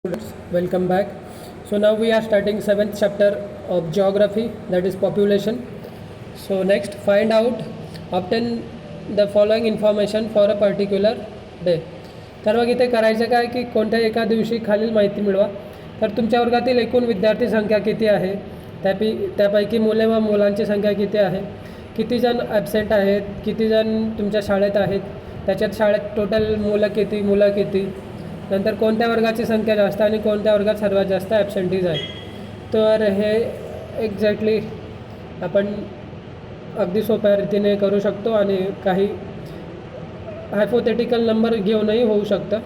Students, welcome back. So now we are starting seventh chapter of geography, that is population. So next, find out, obtain the following information for a particular day. तर मग इथे करायचं काय की कोणत्या एका दिवशी खालील माहिती मिळवा. तर तुमच्या वर्गातील एकूण विद्यार्थी संख्या किती आहे, त्यापैकी मुले व मुलांची संख्या किती आहे, किती जण ॲबसेंट आहेत, किती जण तुमच्या शाळेत आहेत, त्याच्यात शाळेत टोटल मुलं किती, नंतर कोणत्या वर्गाची संख्या जास्त आणि कोणत्या वर्गात सर्वात जास्त ॲबसेंटीज आहे. तर हे एक्झॅक्टली आपण अगदी सोप्या रीतीने करू शकतो आणि काही हायपोथेटिकल नंबर घेऊनही होऊ शकतं.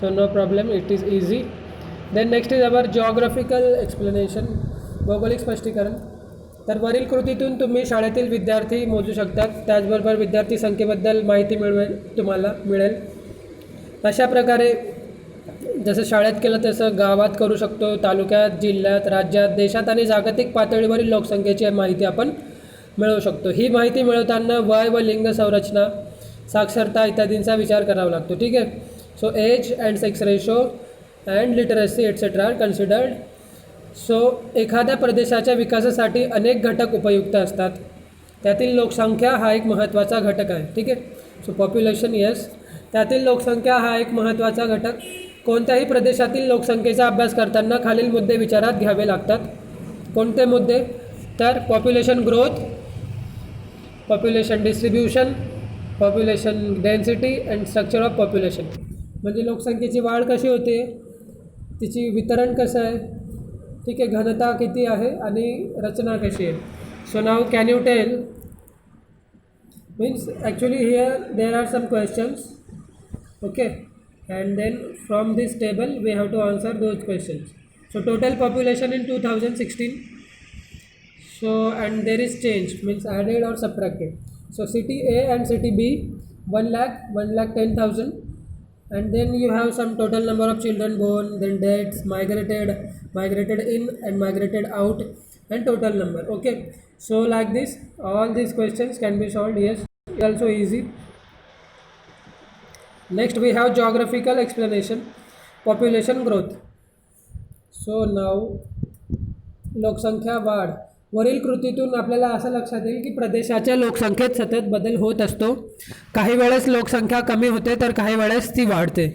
So no problem, it is easy. Then next is our geographical explanation, भौगोलिक स्पष्टीकरण. तर वरील कृतीतून तुम्ही शाळेतील विद्यार्थी मोजू शकतात, त्याचबरोबर विद्यार्थी संख्येबद्दल माहिती तुम्हाला मिळेल. अशा प्रकारे जसं शाळेत केलं तसं गावात करू शकतो, तालुक्यात, जिल्ह्यात, राज्यात, देशात आणि जागतिक पातळीवरील लोकसंख्येची माहिती आपण मिळवू शकतो. ही माहिती मिळवताना वय व लिंग संरचना, साक्षरता इत्यादींचा विचार करावा लागतो. ठीक आहे. So age and sex ratio and literacy etcetera are considered. So एखाद्या प्रदेशाच्या विकासासाठी अनेक घटक उपयुक्त असतात, त्यातील लोकसंख्या हा एक महत्त्वाचा घटक आहे. ठीक आहे. सो पॉप्युलेशन, येस, त्यातील लोकसंख्या हा एक महत्त्वाचा घटक. कोणत्याही प्रदेशातील लोकसंख्येचा अभ्यास करताना खालील मुद्दे विचारात घ्यावे लागतात. कोणते मुद्दे? तर population growth, population distribution, population density and structure of population. म्हणजे लोकसंख्येची वाढ कशी होते, तिची वितरण कसं आहे, ठीक आहे, घनता किती आहे आणि रचना कशी आहे. So now can you tell, means actually here there are some questions, okay, and then from this table we have to answer those questions. So total population in 2016, so and there is change, means added or subtracted. So city A and city B, 1,10,000, and then you have some total number of children born, then deaths, migrated in and migrated out, and total number. Okay, so like this all these questions can be solved. Yes, also easy. Next we have geographical explanation, population growth. So now लोकसंख्या वाढ. वरील कृतीतून आपल्याला असं लक्षात येईल की प्रदेशाच्या लोकसंख्येत सतत बदल होत असतो. काही वेळेस लोकसंख्या कमी होते तर काही वेळेस ती वाढते.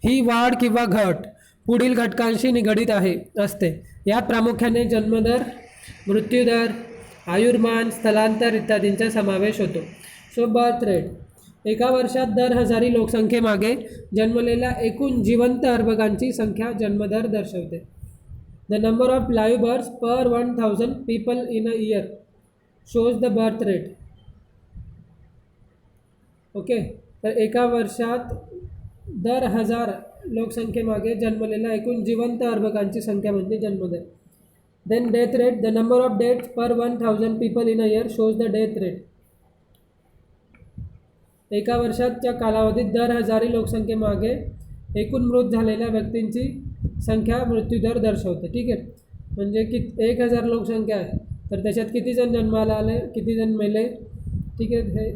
ही वाढ किंवा घट पुढील घटकांशी निगडीत असते. यात प्रामुख्याने जन्मदर, मृत्यूदर, आयुर्मान, स्थलांतर इत्यादींचा समावेश होतो. सो बर्थ रेट, एका वर्षात दर हजारी लोकसंख्येमागे जन्मलेल्या एकूण जिवंत अर्भकांची संख्या जन्मदर दर्शवते. The number of live births per 1,000 people in a year shows the birth rate. Okay, तर एका वर्षात दर हजार लोकसंख्येमागे जन्मलेल्या एकूण जिवंत अर्भकांची संख्या म्हणजे जन्मदर. Then death rate, the number of deaths per 1,000 people in a year shows the death rate. एका वर्षाच्या कालावधीत दर हजारी लोकसंख्येमागे एकूण मृत झालेल्या व्यक्तींची संख्या मृत्यूदर दर्शवते. ठीक आहे. म्हणजे 1,000 लोकसंख्या आहे तर त्याच्यात किती जण जन्माला आले, किती जण मेले, ठीक आहे, हे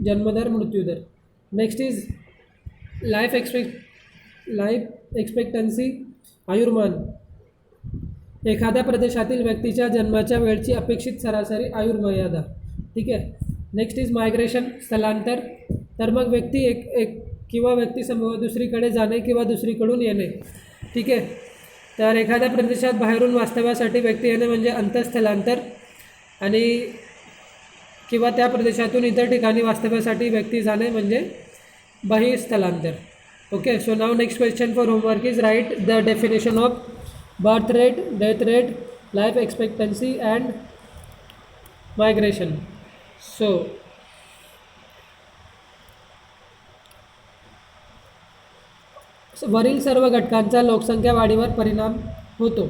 जन्मदर, मृत्यूदर. नेक्स्ट इज लाईफ एक्सपेक्टन्सी, आयुर्मान. एखाद्या प्रदेशातील व्यक्तीच्या जन्माच्या वेळची अपेक्षित सरासरी आयुर्मर्यादा. ठीक आहे. नेक्स्ट इज मायग्रेशन, स्थलांतर. तर मग व्यक्ती एक किंवा व्यक्तीसमूह दुसरीकडे जाणे किंवा दुसरीकडून येणे. ठीक आहे. तर एखाद्या प्रदेशात बाहेरून वास्तव्यासाठी व्यक्ती येणे म्हणजे अंतःस्थलांतर आणि किंवा त्या प्रदेशातून इतर ठिकाणी वास्तव्यासाठी व्यक्ती जाणे म्हणजे बहिस्थलांतर. Okay. So now next question for homework is write the definition of birth rate, death rate, life expectancy and migration. So वरील सर्व घटकांचा लोकसंख्या वाढीवर परिणाम होतो.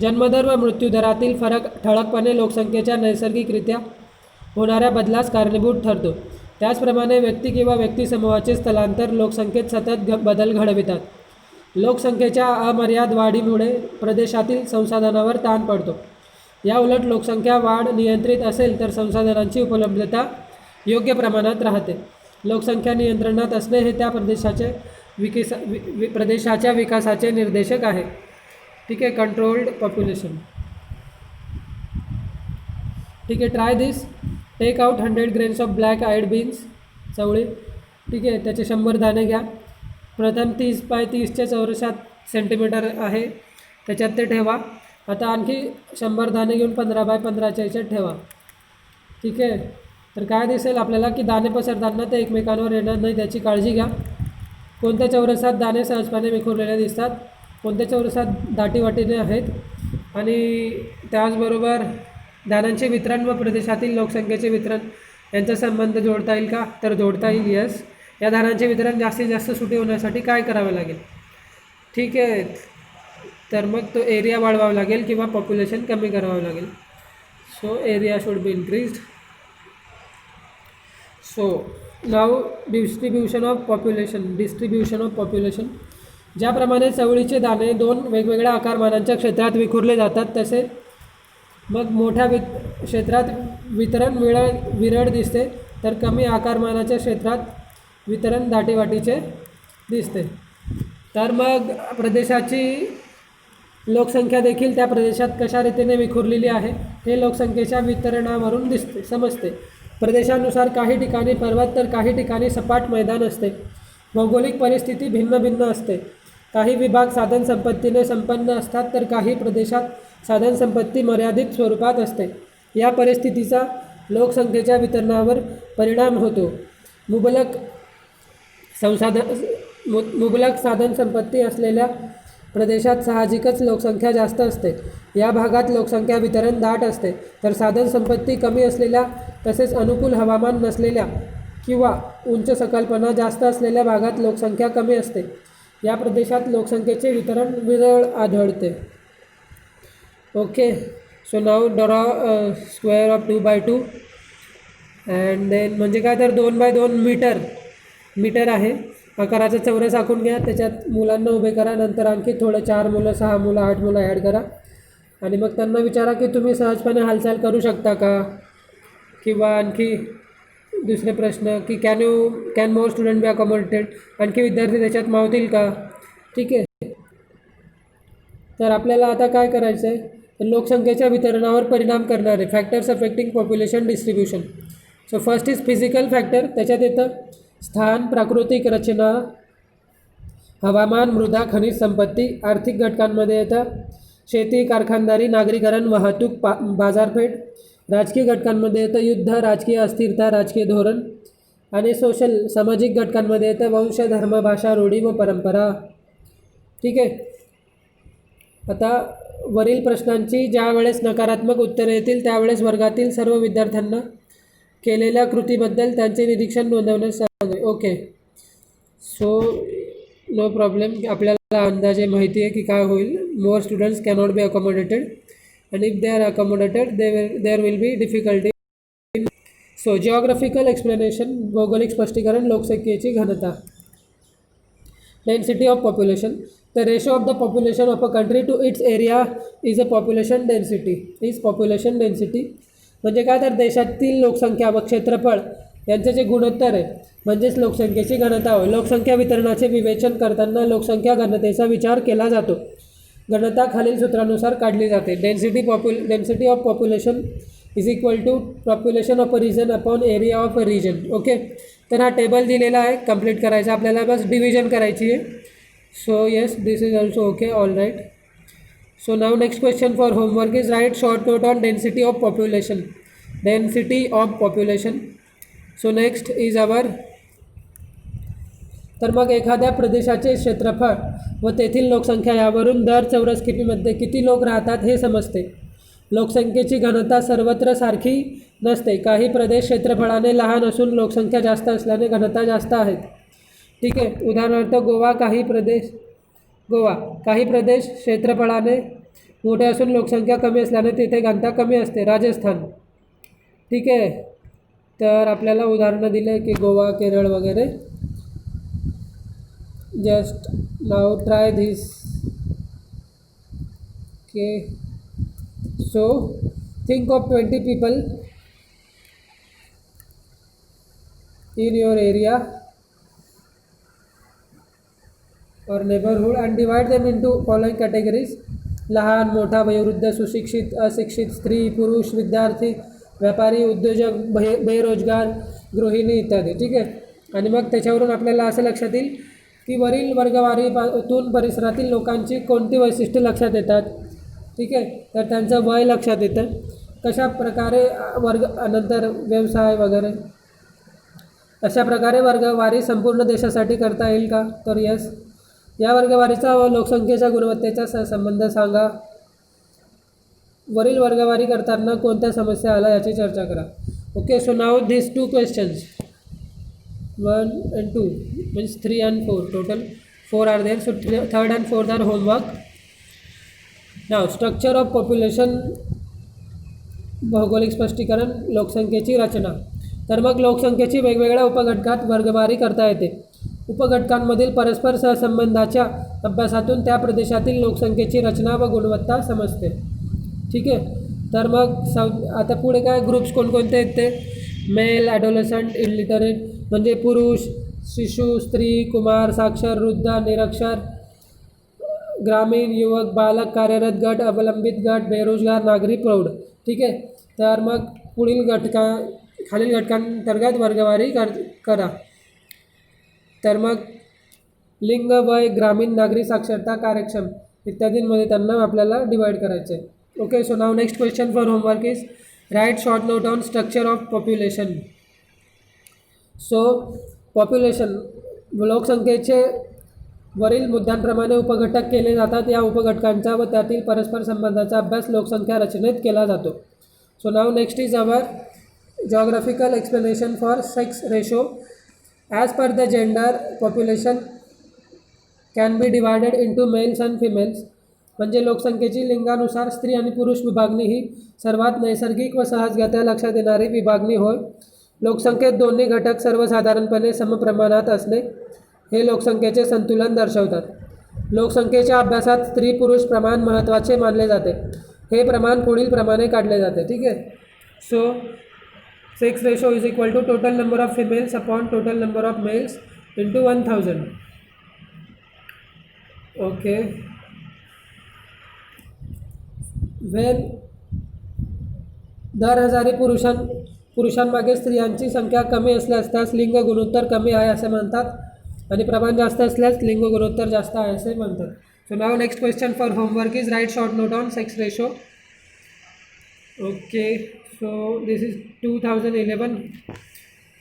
जन्मदर व मृत्यूदरातील फरक ठळकपणे लोकसंख्येच्या नैसर्गिकरित्या होणाऱ्या बदलास कारणीभूत ठरतो. त्याचप्रमाणे व्यक्ती किंवा व्यक्तिसमूहाचे स्थलांतर लोकसंख्येत सतत बदल घडवितात. लोकसंख्येच्या अमर्याद वाढीमुळे प्रदेशातील संसाधनावर ताण पडतो. या उलट लोकसंख्या वाढ नियंत्रित असेल तर संसाधनांची उपलब्धता योग्य प्रमाणात राहते. लोकसंख्या नियंत्रणात असणे हे त्या प्रदेशाचे प्रदेशाच्या विकासाचे निर्देशक आहे. ठीक आहे, कंट्रोल्ड पॉप्युलेशन. ठीक आहे, try this. Take out 100 grains of black eyed beans, चवळी. ठीक आहे, त्याचे 100 दाणे घ्या. प्रथम 30 बाय 30च्या चौरसात सेंटीमीटर आहे त्याच्यात ते ठेवा. आता आणखी 100 दाणे घेऊन 15 बाय 15च्या याच्यात ठेवा. ठीक आहे, तर काय दिसेल आपल्याला की दाणे पसरताना ते एकमेकांवर येणार नाही त्याची काळजी घ्या. कोणत्या चौरसात दाणे सहजपणे विखुरलेले दिसतात, कोणत्या चौरसात दाटीवाटीने आहेत, आणि त्याचबरोबर दानांचे वितरण व प्रदेशातील लोकसंख्येचे वितरण यांचा संबंध जोडता येईल का? तर जोडता येईल. यस. या दानांचे वितरण जास्तीत जास्त सुटे होण्यासाठी काय करावे लागेल? ठीक आहे, तर मग तो एरिया वाढवावा लागेल किंवा पॉप्युलेशन कमी करावं लागेल. So area should be increased. So now distribution of population. ज्याप्रमाणे चवळीचे दाणे 2 वेगवेगळ्या आकारमानांच्या क्षेत्रात विखुरले जातात, तसे मग मोठ्या क्षेत्रात वितरण विरळ दिसते, तर कमी आकारमानाच्या क्षेत्रात वितरण दाटीवाटीचे दिसते. तर मग प्रदेशाची लोकसंख्या देखील त्या प्रदेशात कशा रीतीने विखुरलेली आहे हे लोकसंख्येच्या वितरणावरून समजते. प्रदेशानुसार काही ठिकाणी पर्वत तर काही ठिकाणी सपाट मैदान असते. भौगोलिक परिस्थिती भिन्न भिन्न असते. काही विभाग साधनसंपत्तीने संपन्न असतात, तर काही प्रदेशात साधनसंपत्ती मर्यादित स्वरूपात असते. या परिस्थितीचा लोकसंख्येच्या वितरणावर परिणाम होतो. मुबलक साधनसंपत्ती असलेल्या प्रदेशात साहजिकच लोकसंख्या जास्त असते. या भागात लोकसंख्या वितरण दाट असते, तर साधनसंपत्ती कमी असलेल्या तसेच अनुकूल हवामान नसलेल्या किंवा उंच सकलपणा जास्त असलेल्या भागात लोकसंख्या कमी असते. या प्रदेशात लोकसंख्येचे वितरण विरळ आढळते. Okay, so now draw square of 2x2 and then म्हणजे काय, तर 2x2 मीटर आहे. आकाराचा चौरस आखून घ्या, त्याच्यात मुलांना उभे करा. नंतर आणखी थोडं 4 मुलं 6 मुलं 8 मुलं ॲड करा आणि मग त्यांना विचारा की तुम्ही सहजपणे हालचाल करू शकता का, किंवा आणखी दुसरे प्रश्न की can more student be accommodated, आणखी विद्यार्थी त्याच्यात मावतील का. ठीक आहे, तर आपल्याला आता काय करायचं आहे, तर लोकसंख्येच्या वितरणावर परिणाम करणारे factors affecting population distribution. So first is physical factor. त्याच्यात येतं स्थान, प्राकृतिक रचना, हवामान, मृदा, खनिज संपत्ती. आर्थिक घटकांमध्ये येतं शेती, कारखानदारी, नागरीकरण, वाहतूक, बाजारपेठ. राजकीय घटकांमध्ये येतं युद्ध, राजकीय अस्थिरता, राजकीय धोरण. आणि सोशल सामाजिक घटकांमध्ये येतं वंश, धर्म, भाषा, रूढी व परंपरा. ठीक आहे, आता वरील प्रश्नांची ज्या वेळेस नकारात्मक उत्तरे येतील त्यावेळेस वर्गातील सर्व विद्यार्थ्यांना केलेल्या कृतीबद्दल त्यांचे निरीक्षण नोंदवण्यास सांगा. Okay, so no problem. आपल्याला अंदाजे माहिती आहे की काय होईल. More students cannot be accommodated and if they are accommodated there will be difficulty. So geographical explanation, भौगोलिक स्पष्टीकरण. लोकसंख्येची घनता, density of population. The ratio of the population of a country to its area is a population density. म्हणजे काय, तर देशातील लोकसंख्या व क्षेत्रफळ यांचे जे गुणोत्तर आहे म्हणजेच लोकसंख्येची घनता होय. लोकसंख्या वितरणाचे विवेचन करताना लोकसंख्या घनतेचा विचार केला जातो. घनता खालील सूत्रानुसार काढली जाते. Density of population is equal to population of a region upon area of a region. Okay, तर हा टेबल दिलेला आहे, कंप्लीट करायचा आपल्याला, बस डिव्हिजन करायची आहे. So yes, this is also okay, all right. So now next question for homework is write short note on density of population. So next is our, तर मग एखाद्या प्रदेशाचे क्षेत्रफळ व तेथील लोकसंख्या यावरून दर चौरस किमीमध्ये किती लोक राहतात हे समजते. लोकसंख्येची घनता सर्वत्र सारखी नसते. काही प्रदेश क्षेत्रफळाने लहान असून लोकसंख्या जास्त असल्याने घनता जास्त आहेत. ठीक आहे, उदाहरणार्थ गोवा. काही प्रदेश क्षेत्रफळाने मोठे असून लोकसंख्या कमी असल्याने तिथे घनता कमी असते. राजस्थान. ठीक आहे, तर आपल्याला उदाहरणं दिले की गोवा, केरळ वगैरे. just now try this. Okay, so think of 20 people in your area. और neighbourhood and divide them into following categories. लहान, मोठा, वयोवृद्ध, सुशिक्षित, अशिक्षित, स्त्री, पुरुष, विद्यार्थी, व्यापारी, उद्योजक, बेरोजगार, गृहिणी इत्यादी. ठीक आहे. आणि मग त्याच्यावरून आपल्याला असं लक्षात येईल की वरील वर्गवारीतून परिसरातील लोकांची कोणती वैशिष्ट्ये लक्षात येतात. ठीक आहे. तर त्यांचं वय लक्षात येतं, कशा प्रकारे वर्ग, नंतर व्यवसाय वगैरे. अशा प्रकारे वर्गवारी संपूर्ण देशासाठी करता येईल का? तर यस. या वर्गवारीचा व लोकसंख्येच्या गुणवत्तेचा संबंध सांगा. वरील वर्गवारी करताना कोणत्या समस्या आल्या याची चर्चा करा. Okay. So now this 2 questions 1 and 2 means 3 and 4, total 4 are there. So third and fourth are homework. Now structure of population, भौगोलिक स्पष्टीकरण, लोकसंख्येची रचना. तर मग लोकसंख्येची वेगवेगळ्या उपघटकात वर्गवारी करता येते. उपघटकांमधील परस्पर सहसंबंधाच्या अभ्यासातून त्या प्रदेशातील लोकसंख्येची रचना व गुणवत्ता समजते. ठीक आहे. तर मग आता पुढे काय ग्रुप्स कोणकोणते आहेत ते? मेल, ॲडोलसंट, इलिटरेट म्हणजे पुरुष, शिशु, स्त्री, कुमार, साक्षर, वृद्ध, निरक्षर, ग्रामीण, युवक, बालक, कार्यरत गट, अवलंबित गट, बेरोजगार, नागरी, प्रौढ. ठीक आहे. तर मग पुढील खालील घटकांतर्गत वर्गवारी करा. तर मग लिंग, वय, ग्रामीण, नागरी, साक्षरता, कार्यक्षम इत्यादींमध्ये त्यांना आपल्याला डिवाइड करायचं आहे. Okay. So now next question for homework is write short note on structure of population. So population, लोकसंख्येचे वरील मुद्द्यांप्रमाणे उपघटक केले जातात. या उपघटकांचा व त्यातील परस्पर संबंधाचा अभ्यास लोकसंख्या रचनेत केला जातो. So now next is our geographical explanation for sex ratio. As per the gender, population can be divided into males and females. म्हणजे लोकसंख्येची लिंगानुसार स्त्री आणि पुरुष विभागणी ही सर्वात नैसर्गिक व सहजगत्या लक्षात येणारी विभागणी होय. लोकसंख्येत दोन्ही घटक सर्वसाधारणपणे समप्रमाणात असणे हे लोकसंख्येचे संतुलन दर्शवतात. लोकसंख्येच्या अभ्यासात स्त्री पुरुष प्रमाण महत्त्वाचे मानले जाते. हे प्रमाण पुढील प्रमाणे काढले जाते. ठीक आहे. So sex ratio is equal to total number of females upon total number of males into 1000. Okay. When दर हजारी पुरुषांमागे स्त्रियांची संख्या कमी असल्यास त्यास लिंग गुणोत्तर कमी आहे असे म्हणतात आणि प्रमाण जास्त असल्यास लिंग गुणोत्तर जास्त आहे असे म्हणतात. So now next question for homework is write short note on sex ratio. Okay. So this is 2011.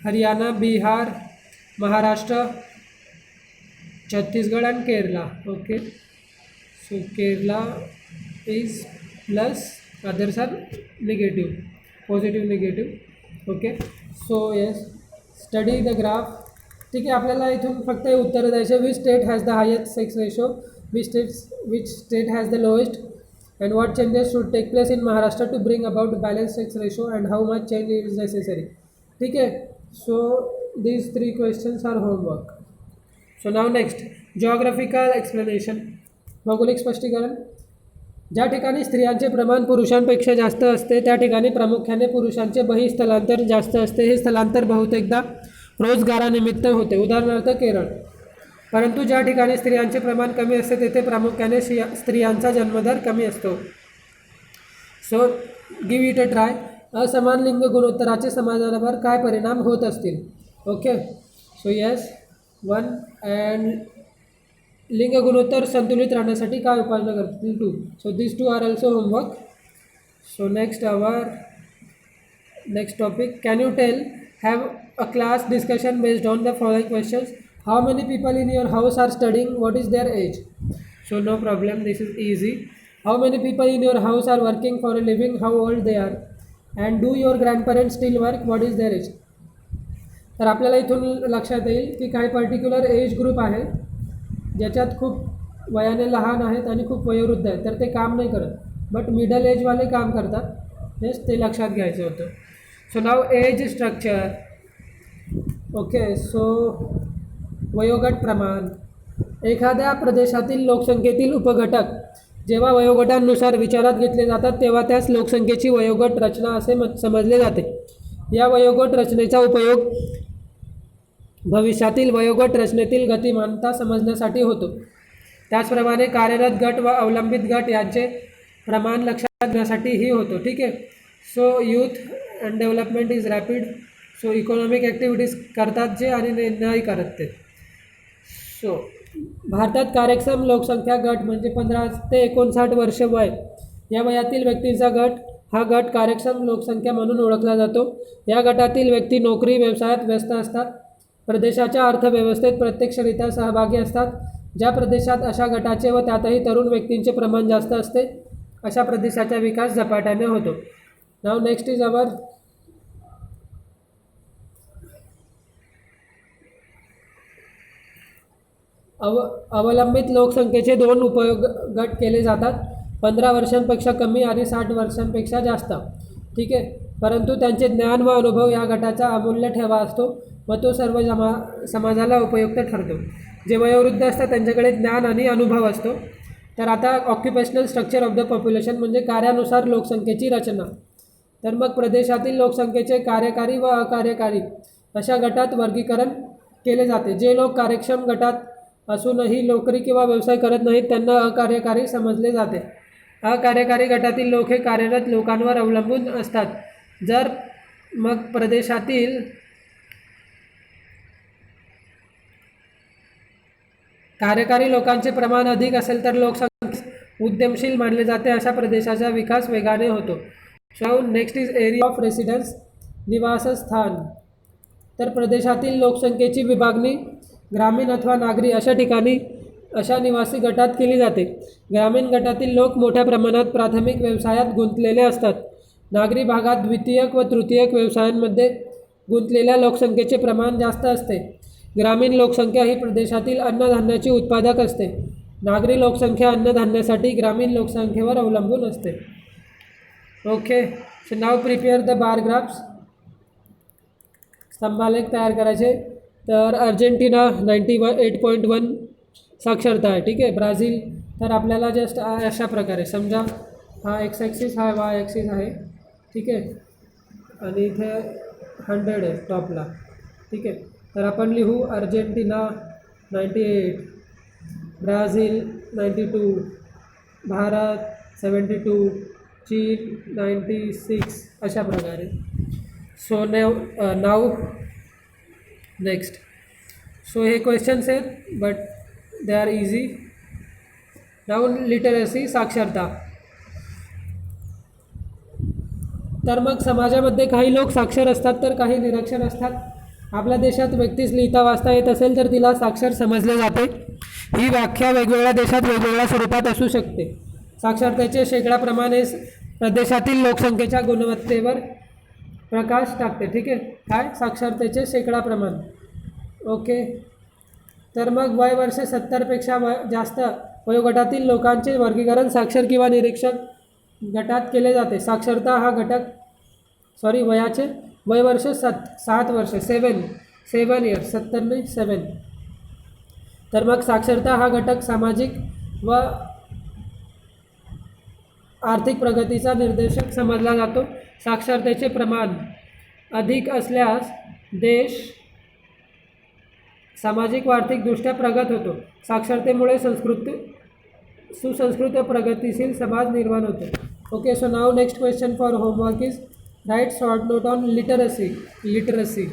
Haryana, Bihar, Maharashtra, Chhattisgarh and Kerala. Okay. So Kerala is plus, others are negative, positive, negative. Okay. So yes, study the graph. ठीक आहे. आपल्याला इथून फक्त हे उत्तर द्यायचे. Which state has the highest sex ratio, which state has the lowest, and what changes should take place in Maharashtra to bring about balanced sex ratio and how much change is necessary. ठीक आहे. So these 3 questions are homework. So now next geographical explanation, भौगोलिक स्पष्टीकरण. ज्या ठिकाणी स्त्रियांचे प्रमाण पुरुषांपेक्षा जास्त असते त्या ठिकाणी प्रामुख्याने पुरुषांचे बहिस्थलांतर जास्त असते. हे स्थलांतर बहुतेकदा रोजगारानिमित्त होते. उदाहरणार्थ केरळ. परंतु ज्या ठिकाणी स्त्रियांचे प्रमाण कमी असते तेथे प्रामुख्याने स्त्रियांचा जन्मदर कमी असतो. So give it a try. असमान लिंग गुणोत्तराचे समाजावर काय परिणाम होत असतील. ओके. सो येस 1 अँड लिंग गुणोत्तर संतुलित राहण्यासाठी काय उपाययोजना करतील 2. So this 2 are also homework. So next topic, can you tell have a class discussion based on the following questions. How many people in your house are studying? What is their age? So no problem, this is easy. How many people in your house are working for a living? How old they are? And do your grandparents still work? What is their age? तर आपल्याला इथून लक्षात येईल की काही particular age group आहे ज्याच्यात खूप वयाने लहान आहेत आणि खूप वयोवृद्ध आहेत. तर ते काम नाही करत, बट मिडल एजवाले काम करतात. हेच ते लक्षात घ्यायचं होतं. सो नाव एज स्ट्रक्चर. ओके. सो वयोगट प्रमाण. एखाद्या प्रदेशातील लोकसंख्येतील उपघटक जेव्हा वयोगटांनुसार विचारात घेतले जातात तेव्हा त्यास लोकसंख्येची वयोगट रचना असे समजले जाते. या वयोगट रचनेचा उपयोग भविष्यातील वयोगट रचनेतील गतिमानता समजण्यासाठी होतो. त्याचप्रमाणे कार्यरत गट व अवलंबित गट यांचे प्रमाण लक्षात घेण्यासाठीही होतो. ठीक आहे. So youth and development is rapid. So economic activities करतात जे आणि नाही करत ते. सो भारतात कार्यक्षम लोकसंख्या गट म्हणजे 15 ते 59 वर्ष वय या वयातील व्यक्तींचा गट हा गट कार्यक्षम लोकसंख्या म्हणून ओळखला जातो. या गटातील व्यक्ती नोकरी व्यवसायात व्यस्त असतात, प्रदेशाच्या अर्थव्यवस्थेत प्रत्यक्षरित्या सहभागी असतात. ज्या प्रदेशात अशा गटाचे व त्यातही तरुण व्यक्तींचे प्रमाण जास्त असते अशा प्रदेशाचा विकास झपाट्याने होतो. नाव नेक्स्ट इज अवर अवलंबित लोकसंख्येचे 2 उपयोग गट केले जातात, 15 वर्षांपेक्षा कमी आणि 60 वर्षांपेक्षा जास्त. ठीक आहे. परंतु त्यांचे ज्ञान व अनुभव या गटाचा अमूल्य ठेवा असतो व तो सर्व समाजाला उपयुक्त ठरतो. जे वयोवृद्ध असतात त्यांच्याकडे ज्ञान आणि अनुभव असतो. तर आता occupational structure of the population म्हणजे कार्यानुसार लोकसंख्येची रचना. तर मग प्रदेशातील लोकसंख्येचे कार्यकारी व अकार्यकारी अशा गटात वर्गीकरण केले जाते. जे लोक कार्यक्षम गटात असूनही नोकरी किंवा व्यवसाय करत नाहीत त्यांना अकार्यकारी समजले जाते. अकार्यकारी गटातील लोक हे कार्यरत लोकांवर अवलंबून असतात. जर मग प्रदेशातील कार्यकारी लोकांचे प्रमाण अधिक असेल तर लोकसंख्या उद्यमशील मानले जाते. अशा प्रदेशाचा विकास वेगाने होतो. So next is area of residence, निवासस्थान. तर प्रदेशातील लोकसंख्येची विभागणी ग्रामीण अथवा नागरी अशा ठिकाणी अशा निवासी गटात केली जाते. ग्रामीण गटातील लोक मोठ्या प्रमाणात प्राथमिक व्यवसायात गुंतलेले असतात. नागरी भागात द्वितीयक व तृतीयक व्यवसायांमध्ये गुंतलेल्या लोकसंख्येचे प्रमाण जास्त असते. ग्रामीण लोकसंख्या ही प्रदेशातील अन्नधान्याची उत्पादक असते. नागरी लोकसंख्या अन्नधान्यासाठी ग्रामीण लोकसंख्येवर अवलंबून असते. Okay. So now prepare the bar graphs. स्तंभालेख तयार करायचे. तर अर्जेंटिना 98.1 साक्षरता आहे. ठीक आहे. ब्राझील तर आपल्याला जस्ट अशा प्रकारे समजा हा एक्स ॲक्सिस हा वाय ॲक्सिस आहे. ठीक आहे. आणि इथे 100 आहे टॉपला. ठीक आहे. तर आपण लिहू अर्जेंटिना 98, ब्राझील 92, भारत 72, चीन 96 अशा प्रकारे. So now next. सो हे क्वेश्चन्स आहेत but they are easy. Now literacy, साक्षरता. तर मग समाजामध्ये काही लोक साक्षर असतात तर काही निरक्षर असतात. आपल्या देशात व्यक्तीस लिहिता वाचता येत असेल तर तिला साक्षर समजले जाते. ही व्याख्या वेगवेगळ्या देशात वेगवेगळ्या स्वरूपात असू शकते. साक्षरतेचे शेकडाप्रमाणे प्रदेशातील लोकसंख्येच्या गुणवत्तेवर प्रकाश टाकते. ठीक आहे. काय? साक्षरतेचे शेकडाप्रमाण. ओके. तर मग वय वर्ष 70पेक्षा जास्त वयोगटातील लोकांचे वर्गीकरण साक्षर किंवा निरीक्षक गटात केले जाते. साक्षरता हा घटक वयाचे वय वर्ष 7 वर्ष 7 इयर्स 70 नाही 7. तर मग साक्षरता हा घटक सामाजिक व आर्थिक प्रगतीचा निर्देशक समजला जातो. साक्षरतेचे प्रमाण अधिक असल्यास देश सामाजिक व आर्थिकदृष्ट्या प्रगत होतो. साक्षरतेमुळे सुसंस्कृत प्रगतिशील समाज निर्माण होतो. Okay. So now next question for homework is write short note on literacy.